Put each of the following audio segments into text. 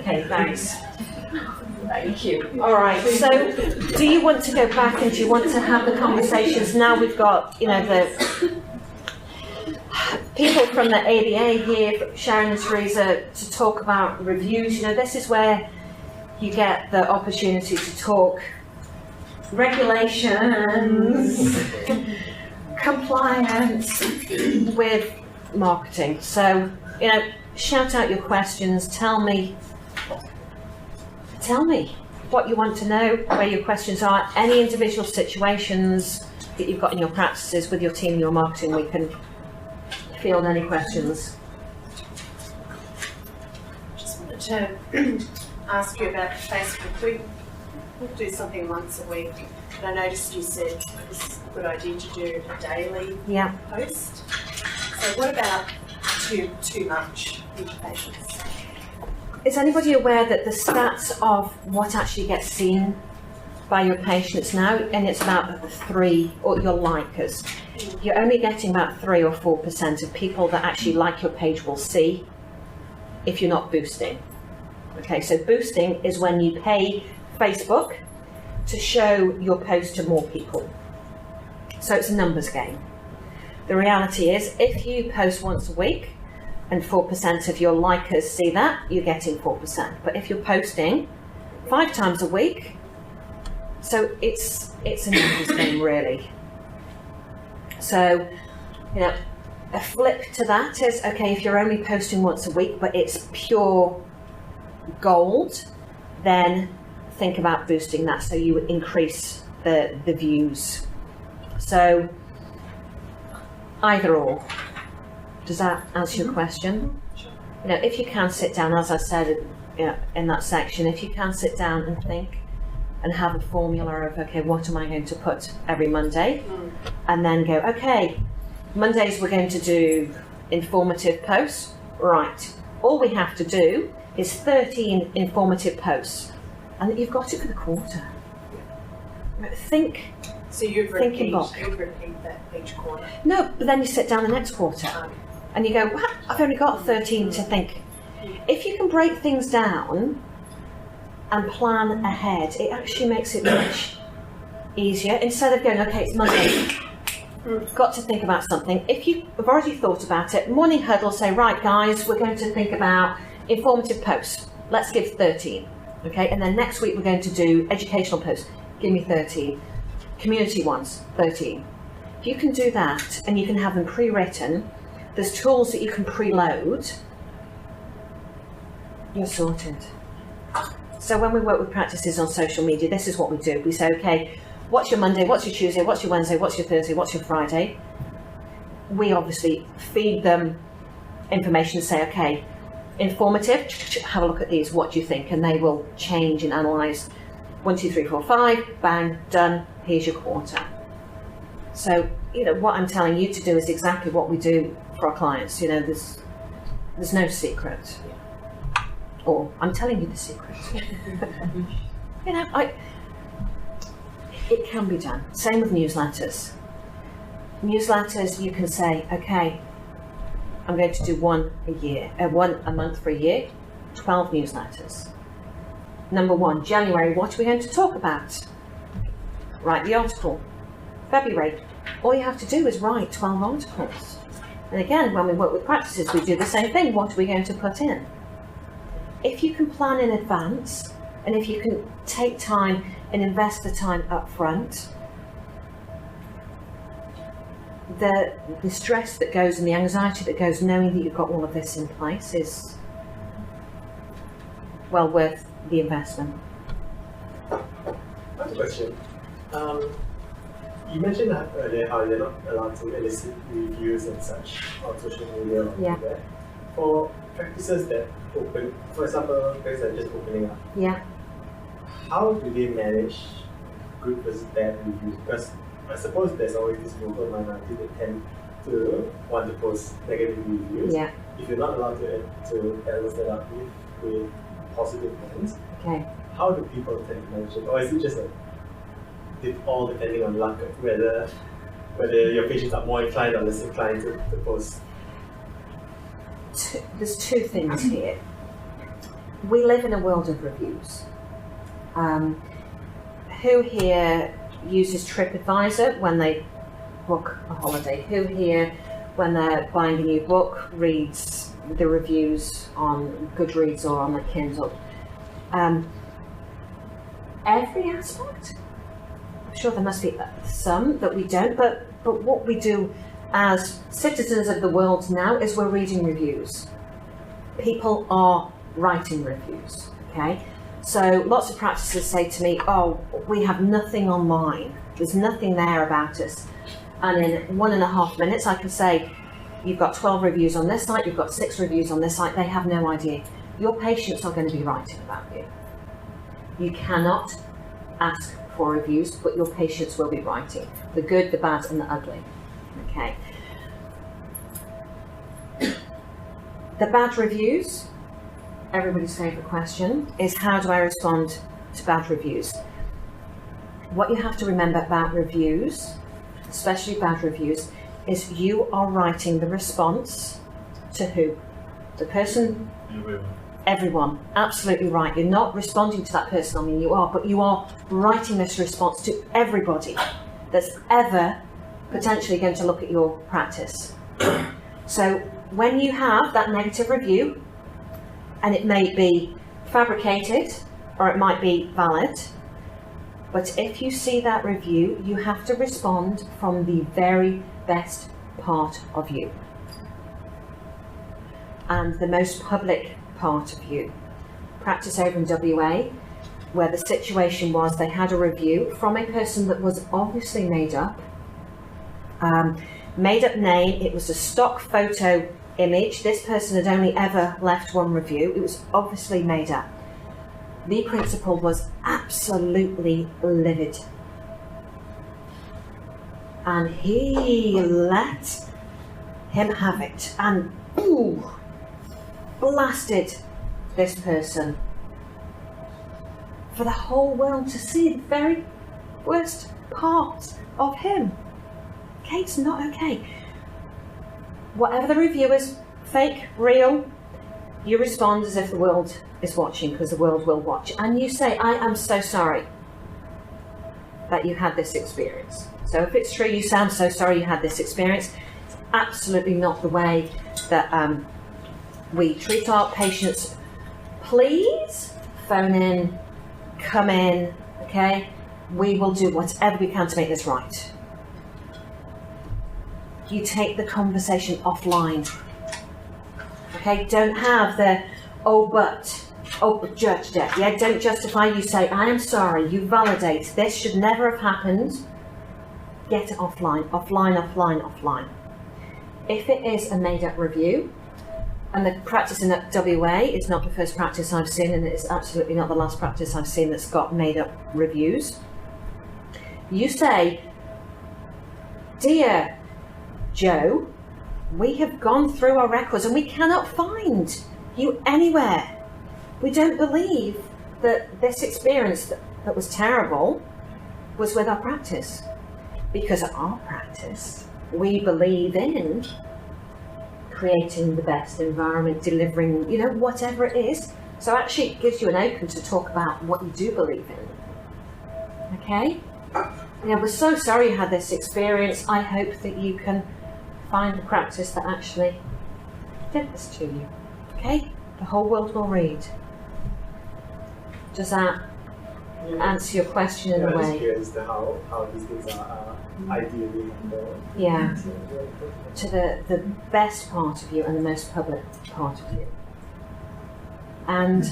Okay, thanks. Thank you. All right, so do you want to go back and do you want to have the conversations? Now we've got, the people from the ABA here, Sharon and Teresa, to talk about reviews. This is where you get the opportunity to talk regulations, compliance with marketing. So, shout out your questions, tell me what you want to know, where your questions are, any individual situations that you've got in your practices with your team, your marketing, we can field any questions. Just wanted to ask you about Facebook. We do something once a week, and I noticed you said it's a good idea to do a daily post. So what about too much information? Is anybody aware that the stats of what actually gets seen by your patients now, and it's about 3, or your likers, you're only getting about 3 or 4% of people that actually like your page will see if you're not boosting. Okay, so boosting is when you pay Facebook to show your post to more people. So it's a numbers game. The reality is, if you post once a week and 4% of your likers see that, you're getting 4%. But if you're posting 5 times a week, so it's a numbers game really. So, a flip to that is, okay, if you're only posting once a week, but it's pure gold, then think about boosting that so you increase the views. So, either or. Does that answer your question? If you can sit down, as I said in that section, if you can sit down and think and have a formula of, okay, what am I going to put every Monday? And then go, okay, Mondays we're going to do informative posts. Right. All we have to do is 13 informative posts. And you've got it for the quarter. Think. So you'd repeat that each quarter? No, but then you sit down the next quarter. And you go, well, I've only got 13 to think. If you can break things down and plan ahead, it actually makes it much easier. Instead of going, okay, it's Monday, got to think about something. If you have already thought about it, morning huddle, say, right, guys, we're going to think about informative posts. Let's give 13, okay? And then next week we're going to do educational posts. Give me 13. Community ones, 13. If you can do that and you can have them pre-written, there's tools that you can preload, you're sorted. So when we work with practices on social media, this is what we do. We say, okay, what's your Monday, what's your Tuesday, what's your Wednesday, what's your Thursday, what's your Friday? We obviously feed them information and say, okay, informative, have a look at these, what do you think? And they will change and analyse 1, 2, 3, 4, 5, bang, done, here's your quarter. So, what I'm telling you to do is exactly what we do for our clients. There's no secret. Or I'm telling you the secret. It can be done. Same with newsletters. Newsletters, you can say, okay, I'm going to do one a month for a year, 12 newsletters. Number 1, January, what are we going to talk about? Write the article. February, all you have to do is write 12 articles. And again, when we work with practices, we do the same thing. What are we going to put in? If you can plan in advance, and if you can take time and invest the time up front, the stress that goes and the anxiety that goes knowing that you've got all of this in place is well worth the investment. I have a question. You mentioned earlier how you're not allowed to elicit reviews and such on social media. Yeah. For practices that open, for example, practices that are just opening up. Yeah. How do they manage good versus bad reviews? Because I suppose there's always this vocal minority that tend to want to post negative reviews. Yeah. If you're not allowed to balance that up with positive ones, Okay. how do people tend to manage it? Or is it just all depending on luck, whether your patients are more inclined or less inclined to post? There's 2 things here. we live in a world of reviews. Who here uses TripAdvisor when they book a holiday? Who here, when they're buying a new book, reads the reviews on Goodreads or on the Kindle? Every aspect? I'm sure there must be some that we don't, but what we do as citizens of the world now is we're reading reviews. People are writing reviews, okay? So lots of practices say to me, oh, we have nothing online. There's nothing there about us. And in 1.5 minutes, I can say, you've got 12 reviews on this site, you've got 6 reviews on this site. They have no idea. Your patients are going to be writing about you. You cannot ask for reviews, but your patients will be writing. The good, the bad, and the ugly, okay? The bad reviews, everybody's favourite question, is how do I respond to bad reviews? What you have to remember about reviews, especially bad reviews, is you are writing the response to who? The person? Everyone. Absolutely right. You're not responding to that person, I mean you are, but you are writing this response to everybody that's ever potentially going to look at your practice. So when you have that negative review, and it may be fabricated or it might be valid, but if you see that review, you have to respond from the very best part of you and the most public part of you. Practice over in WA, where the situation was they had a review from a person that was obviously made up name. It was a stock photo image. This person had only ever left one review. It was obviously made up. The principal was absolutely livid. And he let him have it and blasted this person for the whole world to see, the very worst part of him. Okay, it's not okay. Whatever the review is, fake, real, you respond as if the world is watching, because the world will watch. And you say, I am so sorry that you had this experience. So if it's true, you say, I'm so sorry you had this experience. It's absolutely not the way that we treat our patients. Please phone in, come in, okay? We will do whatever we can to make this right. You take the conversation offline. Okay, don't have the, but judged it. Yeah, don't justify. You say, I am sorry, you validate. This should never have happened. Get it offline, offline, offline, offline. If it is a made-up review, and the practice in WA is not the first practice I've seen, and it's absolutely not the last practice I've seen that's got made-up reviews, you say, Dear Joe, we have gone through our records and we cannot find you anywhere. We don't believe that this experience that was terrible was with our practice. Because at our practice, we believe in creating the best environment, delivering, whatever it is. So actually it gives you an open to talk about what you do believe in. Okay? We're so sorry you had this experience. I hope that you can find a practice that actually did this to you. Okay? The whole world will read. Does that answer your question in a way? I'm curious to how these things are ideally handled. Yeah. To the best part of you and the most public part of you. And,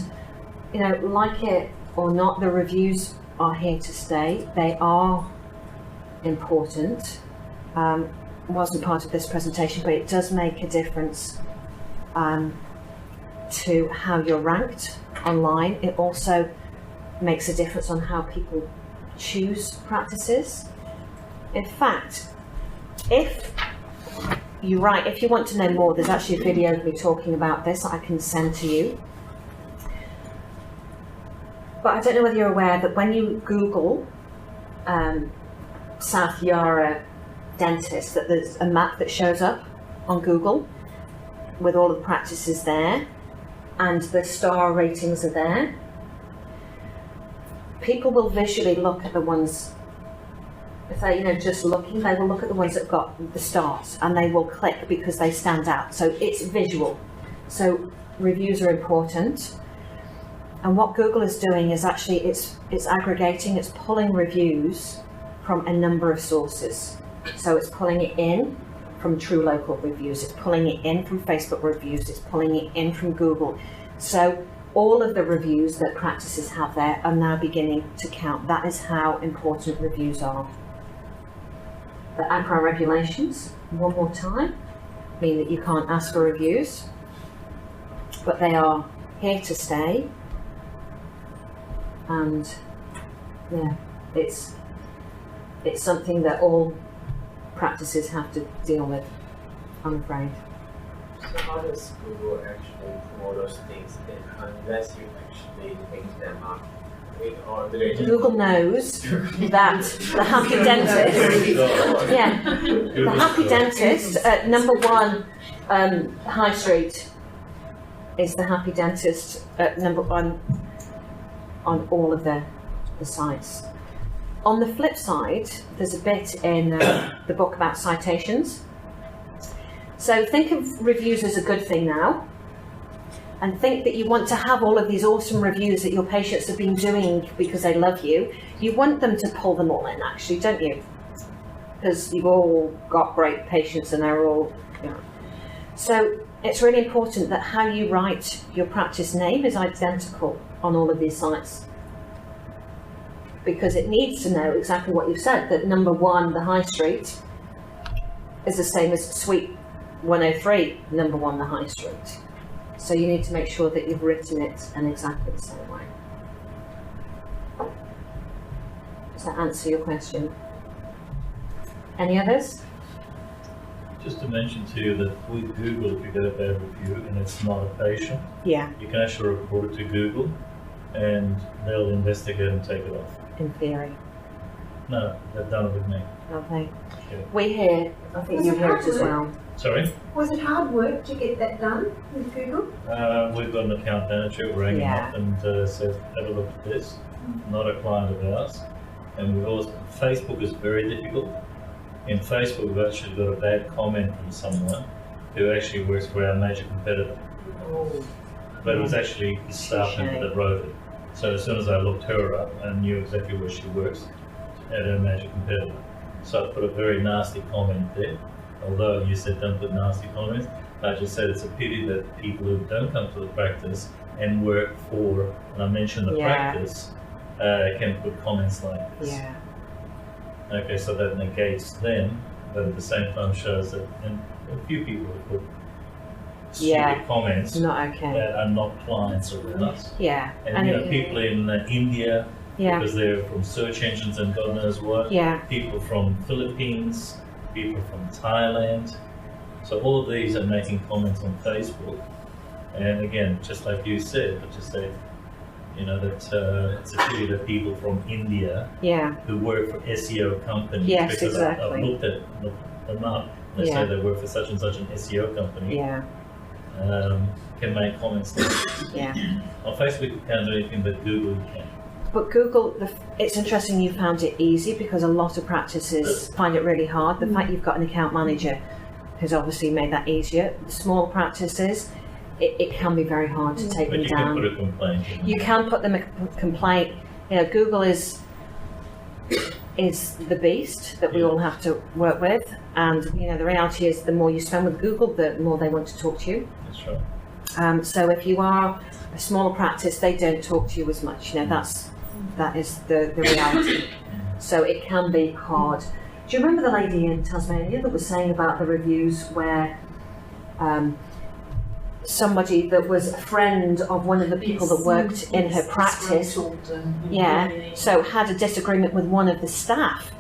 like it or not, the reviews are here to stay. They are important. Wasn't part of this presentation, but it does make a difference to how you're ranked online. It also makes a difference on how people choose practices. In fact, if you want to know more, there's actually a video of me talking about this that I can send to you. But I don't know whether you're aware that when you Google South Yarra dentist, that there's a map that shows up on Google with all of the practices there. and the star ratings are there, people will visually look at the ones, if they're just looking, they will look at the ones that got the stars and they will click because they stand out. So it's visual. So reviews are important. And what Google is doing is actually it's aggregating, it's pulling reviews from a number of sources. So it's pulling it in from True Local reviews, it's pulling it in from Facebook reviews, it's pulling it in from Google. So all of the reviews that practices have there are now beginning to count. That is how important reviews are. The APRA regulations, one more time, mean that you can't ask for reviews, but they are here to stay. And yeah, it's something that all practices have to deal with, I'm afraid. So how does Google actually promote those things unless you actually make them up? Or do they just Google knows that the happy dentist, the happy dentist at number 1 High Street is the happy dentist at number 1 on all of the sites. On the flip side, there's a bit in the book about citations. So think of reviews as a good thing now, and think that you want to have all of these awesome reviews that your patients have been doing because they love you. You want them to pull them all in, actually, don't you? Because you've all got great patients and they're all, So it's really important that how you write your practice name is identical on all of these sites, because it needs to know exactly what you've said, that number 1, the High Street, is the same as Suite 103, number 1, the High Street. So you need to make sure that you've written it in exactly the same way. Does that answer your question? Any others? Just to mention to you that with Google, if you get a bad review and it's not a patient, Yeah, you can actually report it to Google and they'll investigate and take it off. in theory. No, they've done it with me. Okay. Yeah. We hear, I think you hear it as well. Sorry? Was it hard work to get that done with Google? We've got an account manager who rang him Yeah. up and said, have a look at this. Not a client of ours. And we've also, Facebook is very difficult. In Facebook, we've actually got a bad comment from someone who actually works for our major competitor. But it was actually his staff member that wrote it. So as soon as I looked her up, I knew exactly where she works at her major competitor. So I put a very nasty comment there. Although you said don't put nasty comments, I just said it's a pity that people who don't come to the practice and work for, and I mentioned the practice, can put comments like this. Yeah. Okay, so that negates them, but at the same time shows that, and a few people have put stupid comments Not okay. that are not clients of us. Yeah. And you know, people in India, Yeah. because they're from search engines and God knows what. Yeah. People from Philippines, people from Thailand. So all of these are making comments on Facebook. And again, just like you said, but just say, you know, that it's a pity that people from India Yeah. who work for SEO companies, Yes, because I've exactly. looked at them up, they say they work for such and such an SEO company, Yeah. can make comments like this. Yeah. On Facebook you can't do anything, but Google you can. But Google, it's interesting you found it easy, because a lot of practices find it really hard. The fact you've got an account manager has obviously made that easier. The small practices, it can be very hard to take But them you down. can put a complaint in. You can put them a complaint. You know, Google is the beast that we all have to work with, and you know the reality is the more you spend with Google, the more they want to talk to you. That's right. So if you are a smaller practice, they don't talk to you as much. You know, that is the reality. So it can be hard. Do you remember the lady in Tasmania that was saying about the reviews where somebody that was a friend of one of the people that worked in her practice, so had a disagreement with one of the staff,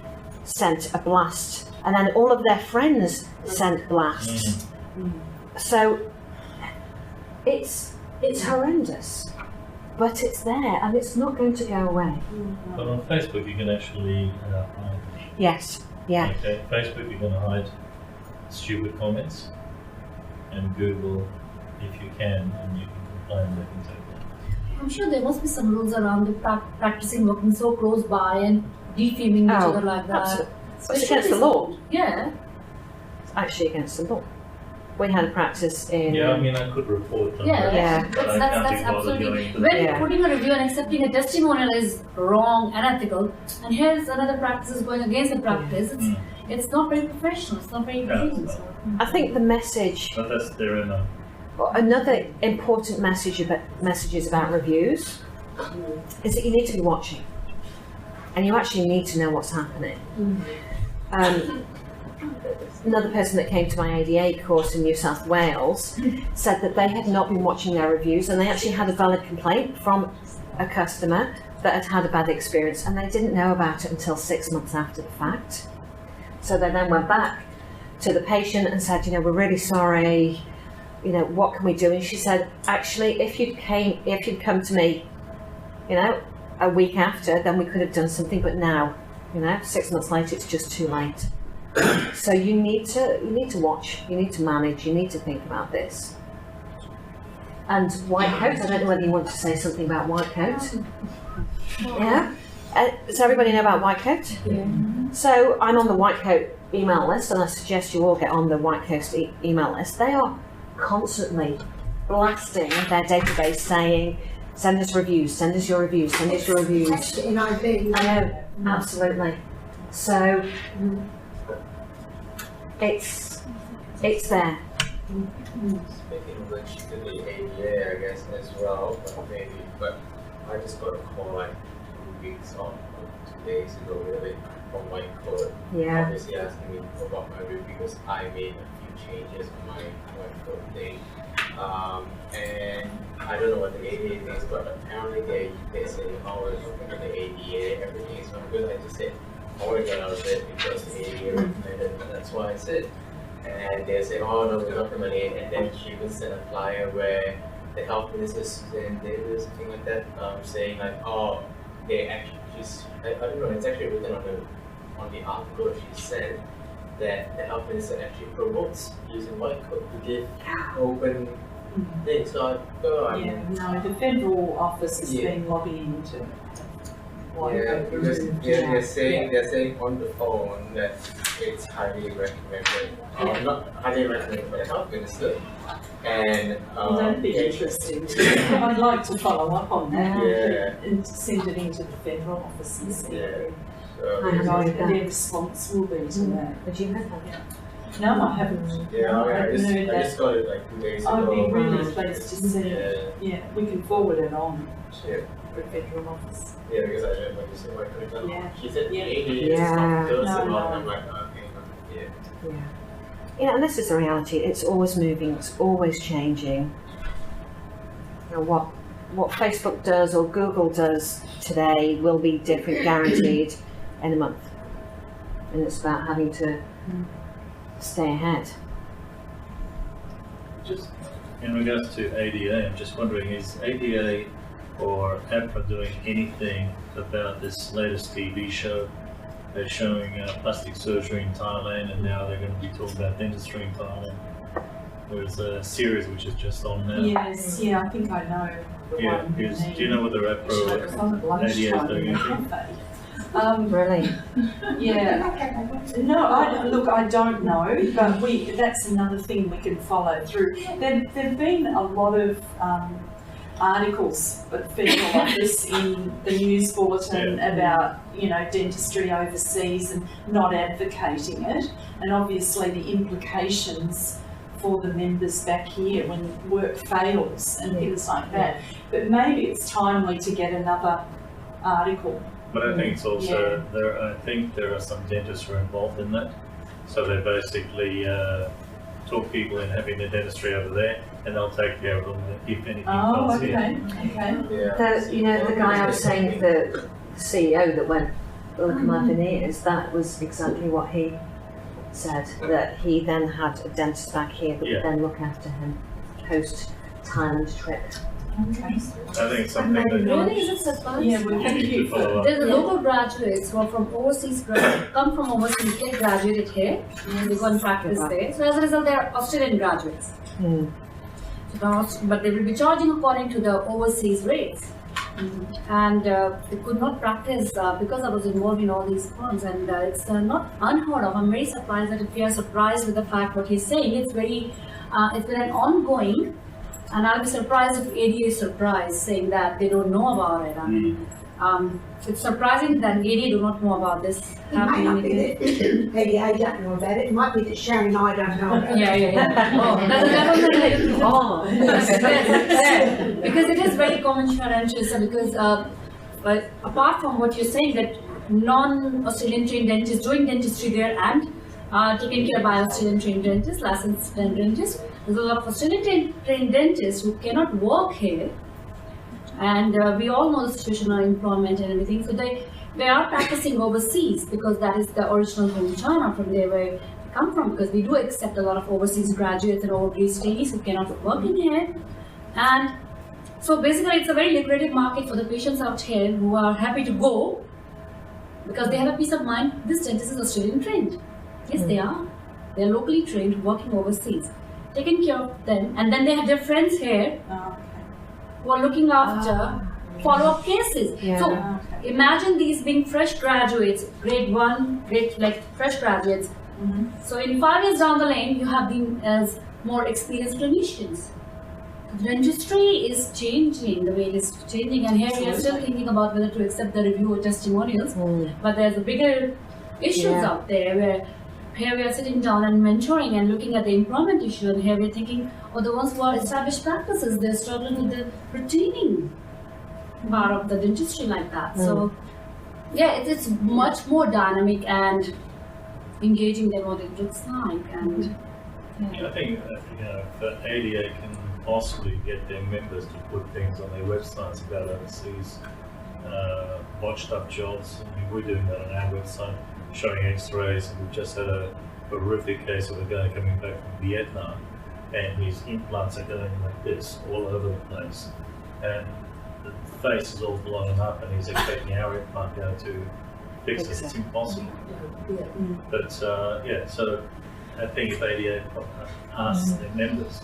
sent a blast, and then all of their friends sent blasts. So it's horrendous, but it's there and it's not going to go away. But on Facebook you can actually hide. Yes, yeah, Okay, Facebook you can hide stupid comments, and Google, if you can, and you can claim they can take that. I'm sure there must be some rules around the practicing working so close by and defaming each other like that. Absolutely. So It's it should against be the law. some- Yeah. It's actually against the law. We had a practice in. Yeah, I mean, I could report them. Yeah, but Yeah. but I That's can't be bothered absolutely. going to When Yeah. putting a review and accepting a testimonial is wrong, unethical, and here's another practice is going against the practice, it's not very professional, it's not very Yeah, clean. it's So. I think the message, But that's their own. another important messages about reviews is that you need to be watching. And you actually need to know what's happening. Another person that came to my ADA course in New South Wales said that they had not been watching their reviews and they actually had a valid complaint from a customer that had had a bad experience and they didn't know about it until 6 months after the fact. So they then went back to the patient and said, we're really sorry, what can we do? And she said, actually, if you'd come to me, a week after, then we could have done something, but now, 6 months later, it's just too late. So you need to watch, you need to manage, you need to think about this. And white coat, I don't know whether you want to say something about white coat. Yeah? Does everybody know about white coat? Yeah. So I'm on the white coat email list and I suggest you all get on the white coat email list. They are constantly blasting their database saying, send us reviews, send us your reviews, send us your reviews. That's the NIV. I know, absolutely. So it's there. Speaking of which, to the ADA, I guess, as well, but I just got a call like 2 weeks or 2 days ago, really, from White Coat. Yeah. Obviously asking me about my review because I made a few changes on my White Coat thing. And I don't know what the ADA thinks, but apparently they say, oh, we're looking at the ADA, everything is not good. I just said, I want to get out of it because the ADA recommended, and that's why I said. And they say, oh no, we're not recommending it. And then she even sent a flyer where the health minister, Susan Davis, something like that, saying like, oh, they actually, I don't know, it's actually written on the article she sent that the health minister actually promotes using white coat to give open things. So I go, I mean, no, the federal office has been lobbying to. because they're saying on the phone that it's highly recommended. Not highly recommended by the health minister. And That'd be interesting. I'd like to follow up on that and send it into the federal office and see what their response will be to that. Did you have that? No, I haven't. Yeah, I I just got it like 2 days ago. I'd be really pleased to see it. Yeah. Yeah, we can forward it on Yeah. to the federal office. Yeah, because I didn't want to say white coat. Yeah. She said Yeah. it's not first No, of all. no. I'm like, okay, yeah. Yeah, and this is the reality. It's always moving. It's always changing. What Facebook does or Google does today will be different, guaranteed, in a month. And it's about having to stay ahead. Just in regards to ADA, I'm just wondering, is ADA or APRA doing anything about this latest TV show? They're showing plastic surgery in Thailand, and now they're going to be talking about dentistry in Thailand. There's a series which is just on now. Yes, yeah, I think I know the Yeah, one. do you know whether APRA or ADA is doing anything? Really? Yeah. No, I don't know, but that's another thing we can follow through. There've been a lot of articles at the federal office in the news bulletin about, dentistry overseas and not advocating it, and obviously the implications for the members back here when work fails and things like that. But maybe it's timely to get another article. But I think it's also, I think there are some dentists who are involved in that. So they basically talk people in having their dentistry over there, and they'll take care of them if anything comes okay. in. The guy I was saying, the CEO that went look at my veneers, that was exactly what he said, that he then had a dentist back here that would then look after him post Thailand trip. Okay. I think something that Really, is it surprising? Yeah, well, you thank need you to for follow up. There's a local graduates who are from overseas, come from overseas, get graduated here, and they go and practice there. So as a result, they are Australian graduates. but they will be charging according to the overseas rates. And they could not practice because I was involved in all these firms, and it's not unheard of. I'm very surprised that if you are surprised with the fact what he's saying, it's very, it's been an ongoing, and I'll be surprised if ADA is surprised saying that they don't know about it. I mean, it's surprising that ADA do not know about this. It may not be that ADA don't know about it, it might be that Sharon and I don't know about it. Yeah. Oh, that's definitely. Oh, yes. Because it is very common, Sharon, because but apart from what you're saying, that non-Australian trained dentists doing dentistry there and taken care by Australian trained dentists, licensed dentists, there's a lot of Australian trained dentists who cannot work here. And we all know the situation of employment and everything, so they are practicing overseas because that is the original from China, from there where they come from, because we do accept a lot of overseas graduates and overseas trainees who cannot work in here. And so basically it's a very lucrative market for the patients out here who are happy to go because they have a peace of mind. This dentist is Australian trained. Yes, they are. They are locally trained, working overseas, taking care of them, and then they have their friends here who are looking after follow-up cases. Yeah. So imagine these being fresh graduates, grade 1, fresh graduates. So in 5 years down the lane, you have them as more experienced clinicians. The industry is changing the way it is changing, and here we are still thinking about whether to accept the review or testimonials. But there's a bigger issues out there where here we are sitting down and mentoring and looking at the employment issue, and here we're thinking, the ones who are established practices, they're struggling with the retaining part of the dentistry like that. So, yeah, it's much more dynamic and engaging than what it looks like. And I think if ADA can possibly get their members to put things on their websites about overseas botched up jobs. I mean, we're doing that on our website, showing X-rays, and we've just had a horrific case of a guy coming back from Vietnam, and his implants are going like this all over the place, and the face is all blown up, and he's expecting our implant guy to fix it. It's impossible. But so I think if ADA asks their members,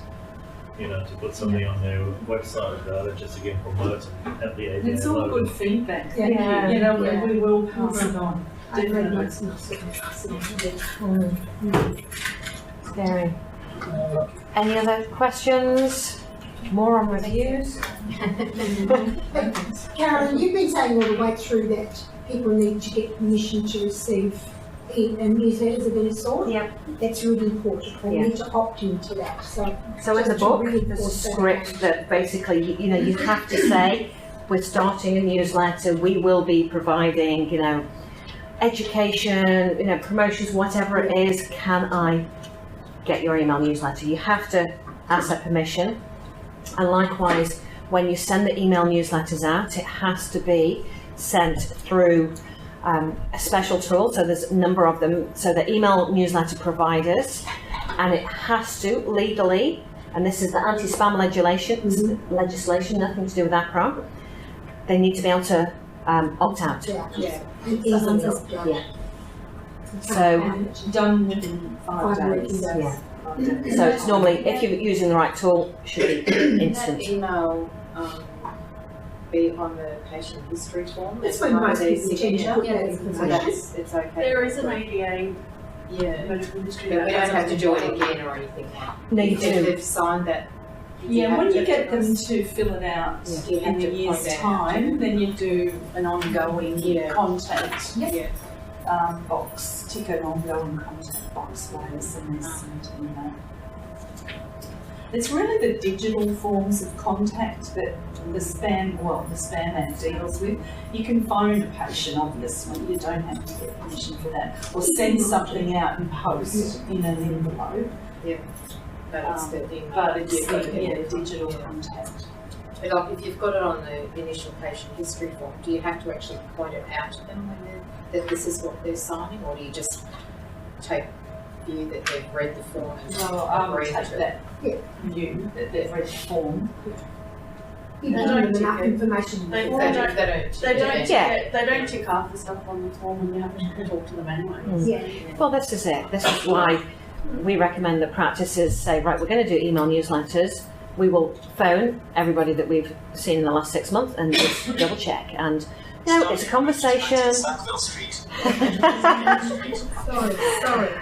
to put something on their website about it, just again promote and have the ADA. It's all logo. good feedback. We will pass it on. Definitely. Scary. Any other questions? More on reviews? Carolyn, you've been saying all the way through that people need to get permission to receive newsletters of any sort. Yep. That's really important. They need to opt into that. So in the book, there's a script that basically, you have to say, we're starting a newsletter, we will be providing, education, promotions, whatever it is, can I get your email newsletter? You have to ask that permission. And likewise, when you send the email newsletters out, it has to be sent through a special tool. So there's a number of them. So the email newsletter providers, and it has to legally, and this is the anti-spam legislation, nothing to do with APRA, they need to be able to opt out. So done within 5 days. So it's normally, if you're using the right tool, should be instant. Can that email be on the patient history form? That's when most people tend to put that information. It's okay. There is an ADA But medical history. we don't have to join again or anything. No, you If do. they've signed that. Yeah, when you get them to fill it out in a year's time, then you do an ongoing contact box, tick an ongoing contact box by SMS and It's really the digital forms of contact that the Spam Act deals with. You can phone a patient, obviously, you don't have to get permission for that, or send something out in post in an envelope. But it's digital contact. Like if you've got it on the initial patient history form, do you have to actually point it out to them that this is what they're signing, or do you just take view that they've read the form and I'll take that view that they've read the form. You don't have enough information. They don't tick half the stuff on the form, and you have to talk to them anyway. Well, this is it. This is why we recommend that practices say, right, we're going to do email newsletters. we will phone everybody that we've seen in the last 6 months and just double check. And you know, it's a conversation.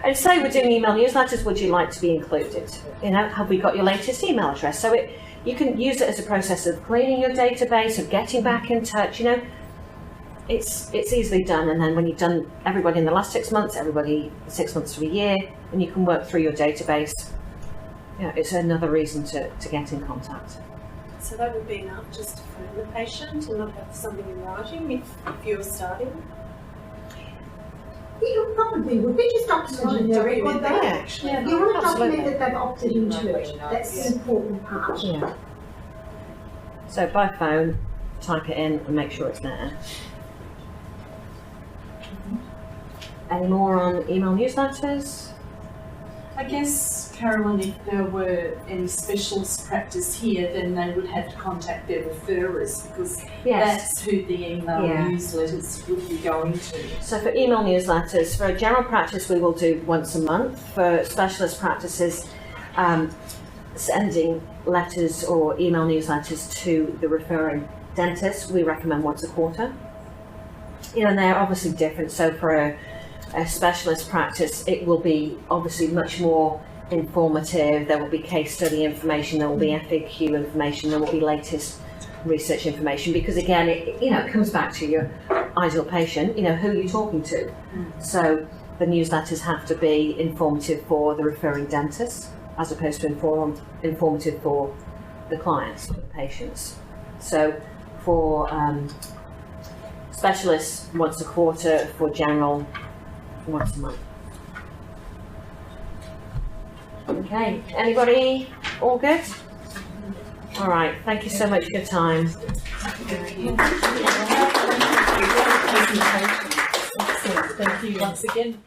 And say we're doing email newsletters, would you like to be included? You know, have we got your latest email address? So you can use it as a process of cleaning your database, of getting back in touch. You know, it's easily done. And then when you've done everybody in the last 6 months, everybody 6 months to a year, and you can work through your database. Yeah, it's another reason to get in contact. So that would be enough just to phone the patient and not have something in writing if you're starting? You probably would be just documenting their record there. Actually. Yeah, you want to Absolutely. document that they've opted into it. That's the important part. Yeah. So by phone, type it in and make sure it's there. Any more on email newsletters? I guess, Carolyn, if there were any specialist practice here, then they would have to contact their referrers because that's who the email newsletters would be going to. So for email newsletters, for a general practice, we will do once a month. For specialist practices, sending letters or email newsletters to the referring dentist, we recommend once a quarter. You know, and they're obviously different. So for a specialist practice, it will be obviously much more informative. There will be case study information, there will be FAQ information, there will be latest research information, because again, it comes back to your ideal patient, who you're talking to. So the newsletters have to be informative for the referring dentist as opposed to informative for the clients, the patients. So for specialists, once a quarter; for general, once a month. Okay, anybody all good? All right, thank you so much for your time. Thank you once again.